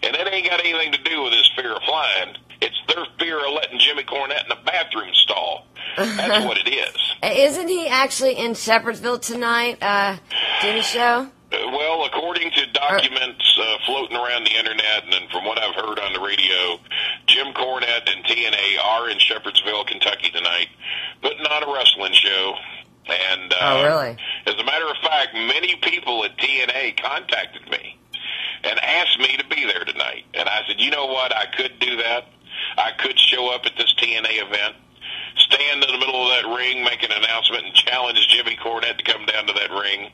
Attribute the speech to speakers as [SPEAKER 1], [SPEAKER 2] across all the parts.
[SPEAKER 1] And that ain't got anything to do with his fear of flying. It's their fear of letting Jimmy Cornette in a bathroom stall. That's what it is.
[SPEAKER 2] Isn't he actually in Shepherdsville tonight, doing a show?
[SPEAKER 1] Well, according to documents floating around the internet, and then from what I've heard on the radio, Jim Cornette and TNA are in Shepherdsville, Kentucky tonight, putting on a wrestling show. And
[SPEAKER 2] oh, really?
[SPEAKER 1] As a matter of fact, many people at TNA contacted me and asked me to be there tonight. And I said, you know what? I could do that. I could show up at this TNA event, stand in the middle of that ring, make an announcement, and challenge Jimmy Cornette to come down to that ring.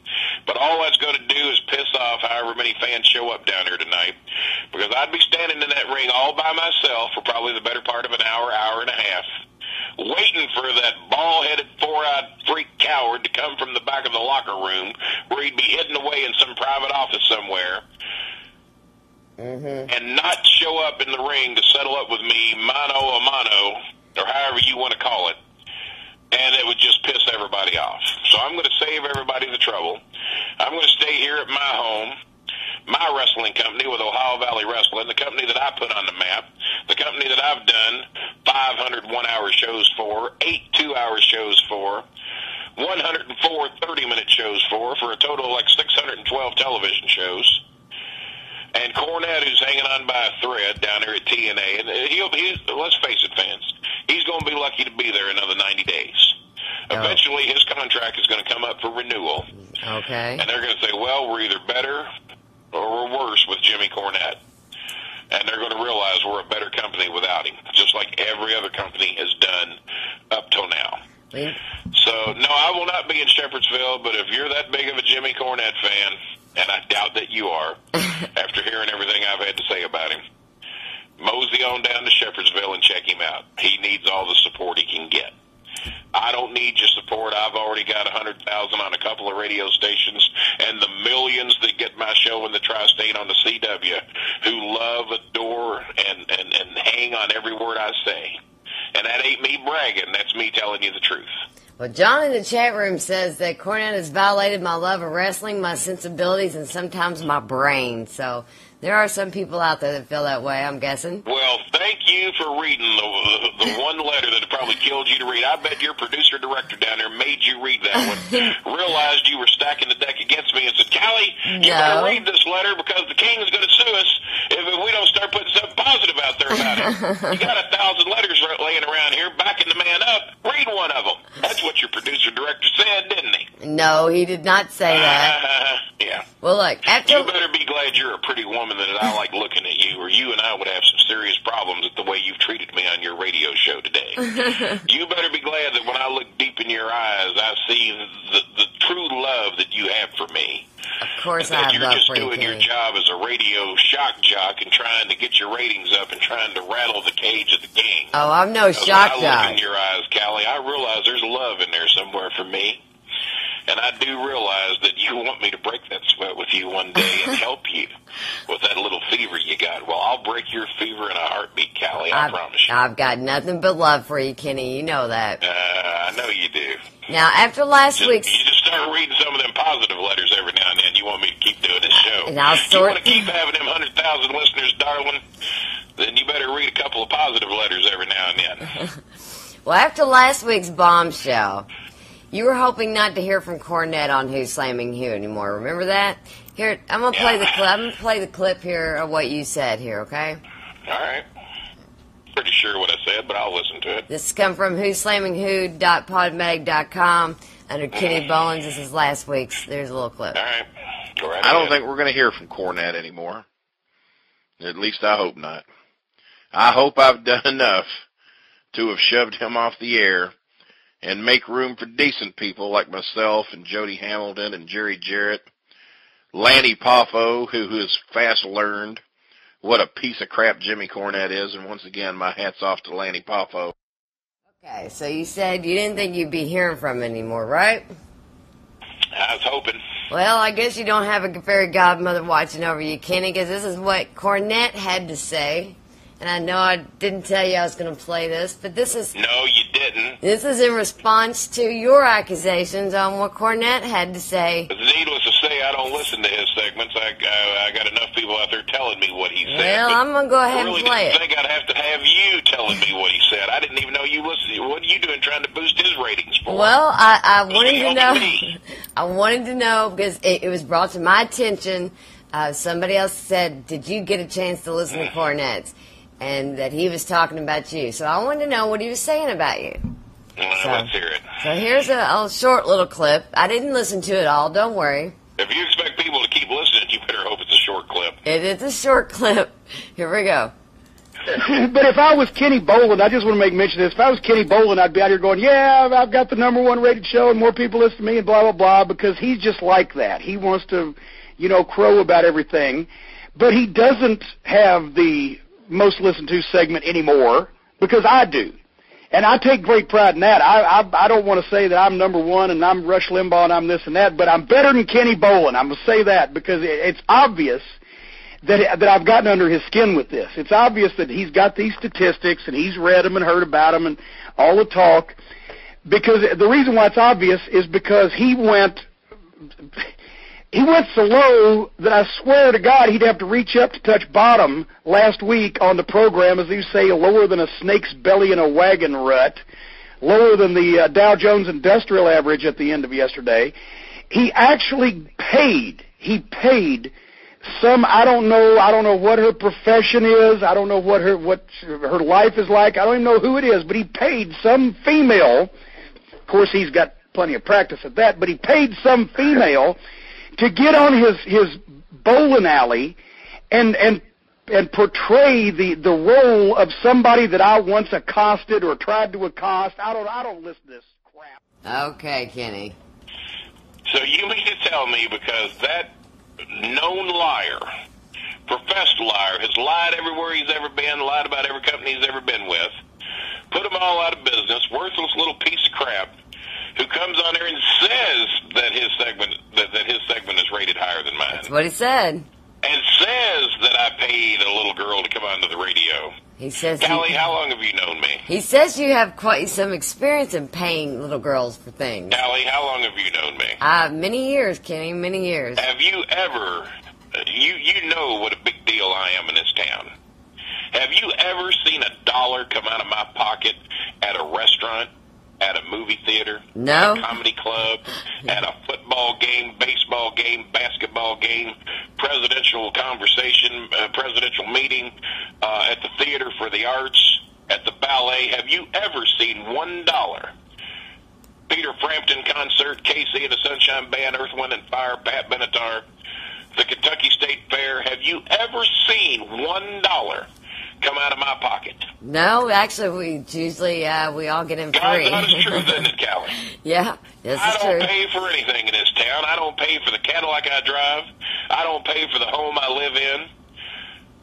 [SPEAKER 1] But all that's going to do is piss off however many fans show up down here tonight, because I'd be standing in that ring all by myself for probably the better part of an hour, hour and a half, waiting for that bald-headed, four-eyed freak coward to come from the back of the locker room where he'd be hidden away in some private office somewhere, and not show up in the ring to settle up with me mano a mano, or however you want to call it, and it would just piss everybody off. So I'm going to save everybody the trouble. I'm going to stay here at my home, my wrestling company with Ohio Valley Wrestling, the company that I put on the map, the company that I've done 500 one-hour shows for, 8 two-hour shows for, 104 30-minute shows for a total of like 612 television shows. And Cornette, who's hanging on by a thread down there at TNA, and let's face it, fans, he's going to be lucky to be there another 90 days.
[SPEAKER 2] Oh.
[SPEAKER 1] Eventually, his contract is going to come up for renewal.
[SPEAKER 2] Okay.
[SPEAKER 1] And they're going to say, well, we're either better or we're worse with Jimmy Cornette. And they're going to realize we're a better company without him, just like every other company has done up till now. So, no, I will not be in Shepherdsville, but if you're that big of a Jimmy Cornette fan, and I doubt that you are, after hearing everything I've had to say about him, mosey on down to Shepherdsville and check him out. He needs all the support he can get. I don't need your support. I've already got 100,000 on a couple of radio stations, and the millions that get my show in the tri-state on the CW who love, adore, and hang on every word I say. And that ain't me bragging. That's me telling you the truth.
[SPEAKER 2] Well, John in the chat room says that Cornette has violated my love of wrestling, my sensibilities, and sometimes my brain. So there are some people out there that feel that way, I'm guessing.
[SPEAKER 1] Well, thank you for reading the one letter that probably killed you to read. I bet your producer-director down there made you read that one, realized you were stacking the deck against me, and said, Callie, you better read this letter because the king is going to sue us if we don't start putting something positive out there about it. You got 1,000 letters laying around here backing the man up. Read one of them. That's what your producer-director said, didn't he?
[SPEAKER 2] No, he did not say that.
[SPEAKER 1] Yeah.
[SPEAKER 2] Well, look,
[SPEAKER 1] you better be glad you're a pretty woman that I like looking at you, or you and I would have some serious problems at the way you've treated me on your radio show today. You better be glad that when I look deep in your eyes, I see the true love that you have for me.
[SPEAKER 2] Of course I have love for you,
[SPEAKER 1] you're just doing your job as a radio shock jock and trying to get your ratings up and trying to rattle the cage of the king.
[SPEAKER 2] Oh, I'm no shock jock.
[SPEAKER 1] When I look in your eyes, Callie, I realize there's love in there somewhere for me. And I do realize that you want me to break that sweat with you one day and help you with that little fever you got. Well, I'll break your fever in a heartbeat, Callie, I promise you.
[SPEAKER 2] I've got nothing but love for you, Kenny. You know that.
[SPEAKER 1] I know you do.
[SPEAKER 2] Now, after last week's...
[SPEAKER 1] You just start reading some of them positive letters every now and then. You want me to keep doing this show.
[SPEAKER 2] And I'll
[SPEAKER 1] you want to keep having them 100,000 listeners, darling, then you better read a couple of positive letters every now and then.
[SPEAKER 2] Well, after last week's bombshell... You were hoping not to hear from Cornette on Who's Slamming Who anymore. Remember that? Here, I'm gonna play the clip. I'm gonna play the clip here of what you said here. Okay?
[SPEAKER 1] All right. Pretty sure what I said, but I'll listen to it.
[SPEAKER 2] This come from whoslammingwho.podmag.com under Kenny Bolin. This is last week's. There's a little clip.
[SPEAKER 1] All right. Go right
[SPEAKER 3] I don't think we're gonna hear from Cornette anymore. At least I hope not. I hope I've done enough to have shoved him off the air and make room for decent people like myself and Jody Hamilton and Jerry Jarrett, Lanny Poffo, who has fast learned what a piece of crap Jimmy Cornette is, and once again, my hat's off to Lanny Poffo.
[SPEAKER 2] Okay, so you said you didn't think you'd be hearing from him anymore, right?
[SPEAKER 1] I was hoping.
[SPEAKER 2] Well, I guess you don't have a fairy godmother watching over you, Kenny, because this is what Cornette had to say. And I know I didn't tell you I was going to play this, but this is...
[SPEAKER 1] No, you didn't.
[SPEAKER 2] This is in response to your accusations on what Cornette had to say.
[SPEAKER 1] Needless to say, I don't listen to his segments. I got enough people out there telling me me what he said.
[SPEAKER 2] Well, I'm going to go ahead and play it.
[SPEAKER 1] I think I'd have to have you telling me what he said. I didn't even know you listened. What are you doing trying to boost his ratings for?
[SPEAKER 2] Well, I wanted to know. I wanted to know because it was brought to my attention. Somebody else said, did you get a chance to listen to Cornette's? And that he was talking about you. So I wanted to know what he was saying about you.
[SPEAKER 1] Well, let's hear it.
[SPEAKER 2] So here's a short little clip. I didn't listen to it all. Don't worry.
[SPEAKER 1] If you expect people to keep listening, you better hope it's a short clip.
[SPEAKER 2] It is a short clip. Here we go.
[SPEAKER 4] But if I was Kenny Bolin, I just want to make mention of this. If I was Kenny Bolin, I'd be out here going, yeah, I've got the #1 rated show and more people listen to me and blah, blah, blah, because he's just like that. He wants to, crow about everything. But he doesn't have the most listened to segment anymore because I do. And I take great pride in that. I don't want to say that I'm #1 and I'm Rush Limbaugh and I'm this and that, but I'm better than Kenny Bolin. I'm going to say that because it's obvious that I've gotten under his skin with this. It's obvious that he's got these statistics and he's read them and heard about them and all the talk. Because the reason why it's obvious is because he went so low that I swear to God he'd have to reach up to touch bottom last week on the program, as you say, lower than a snake's belly in a wagon rut, lower than the Dow Jones Industrial Average at the end of yesterday. He actually paid some, I don't know what her profession is, I don't know what her life is like, I don't even know who it is, but he paid some female, of course he's got plenty of practice at that, but he paid some female to get on his bowling alley and portray the role of somebody that I once accosted or tried to accost. I don't listen to this crap.
[SPEAKER 2] Okay, Kenny.
[SPEAKER 1] So you mean to tell me because that known liar, professed liar, has lied everywhere he's ever been, lied about every company he's ever been with, put them all out of business, worthless little piece of crap, who comes on there and says that his segment is rated higher than mine.
[SPEAKER 2] That's what he said.
[SPEAKER 1] And says that I paid a little girl to come onto the radio.
[SPEAKER 2] He says,
[SPEAKER 1] Callie, how long have you known me?
[SPEAKER 2] He says you have quite some experience in paying little girls for things.
[SPEAKER 1] Callie, how long have you known me?
[SPEAKER 2] Many years, Kenny, many years.
[SPEAKER 1] Have you ever, you know what a big deal I am in this town. Have you ever seen $1 come out of my pocket at a restaurant, at a movie theater,
[SPEAKER 2] no,
[SPEAKER 1] at a comedy club, at a football game, baseball game, basketball game, presidential conversation, presidential meeting, at the theater for the arts, at the ballet? Have you ever seen $1? Peter Frampton concert, Casey and the Sunshine Band, Earth, Wind and Fire, Pat Benatar, the Kentucky State Fair. Have you ever seen $1 come out of my pocket?
[SPEAKER 2] No, actually, we usually we all get in free.
[SPEAKER 1] God's honest truth, isn't it, Callie?
[SPEAKER 2] Yeah, this is true.
[SPEAKER 1] I don't pay for anything in this town. I don't pay for the Cadillac I drive. I don't pay for the home I live in.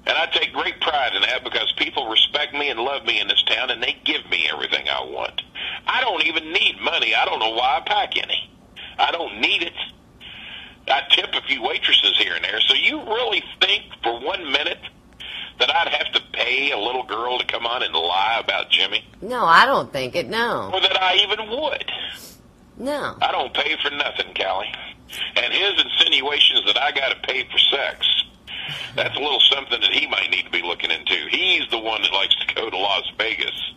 [SPEAKER 1] And I take great pride in that because people respect me and love me in this town, and they give me everything I want. I don't even need money. I don't know why I pack any. I don't need it. I tip a few waitresses here and there. So you really think for 1 minute that I'd have to pay a little girl to come on and lie about Jimmy?
[SPEAKER 2] No, I don't think it, no.
[SPEAKER 1] Or that I even would.
[SPEAKER 2] No.
[SPEAKER 1] I don't pay for nothing, Callie. And his insinuations that I got to pay for sex, that's a little something that he might need to be looking into. He's the one that likes to go to Las Vegas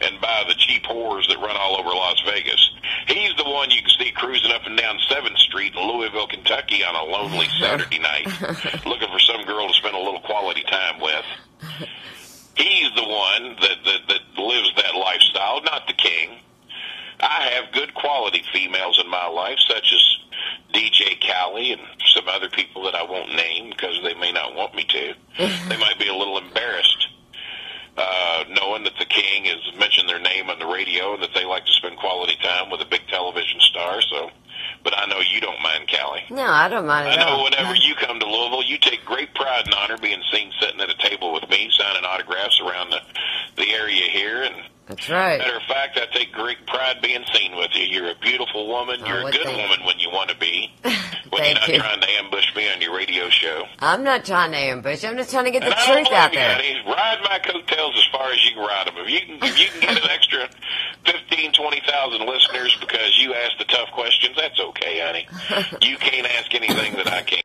[SPEAKER 1] and buy the cheap whores that run all over Las Vegas. He's the one you can see cruising up and down 7th Street in Louisville, Kentucky on a lonely Saturday night, looking for some girl to spend a little quality time with. He's the one that lives that lifestyle, not the king. I have good quality females in my life, such as DJ Callie and some other people that I won't name because they may not want me to. They might be a little embarrassed knowing that the king has mentioned their name on the radio and that they like to spend quality time with a big television star. So, but I know you don't mind, Callie.
[SPEAKER 2] No, I don't mind at all.
[SPEAKER 1] I know whenever you come to Louisville, you take great pride and honor being seen sitting at a table with me, signing autographs around the area here. And
[SPEAKER 2] that's right.
[SPEAKER 1] Matter of fact, I take great pride being seen with you. You're a beautiful woman. You're a good woman when you want to be. When you're not trying to ambush me on your radio show.
[SPEAKER 2] I'm not trying to ambush. I'm just trying to get the truth out there.
[SPEAKER 1] Ride my coattails as far as you can ride them. If you can get an extra 15,000, 20,000 listeners because you asked the tough questions, that's okay, honey. You can't ask anything that I can't.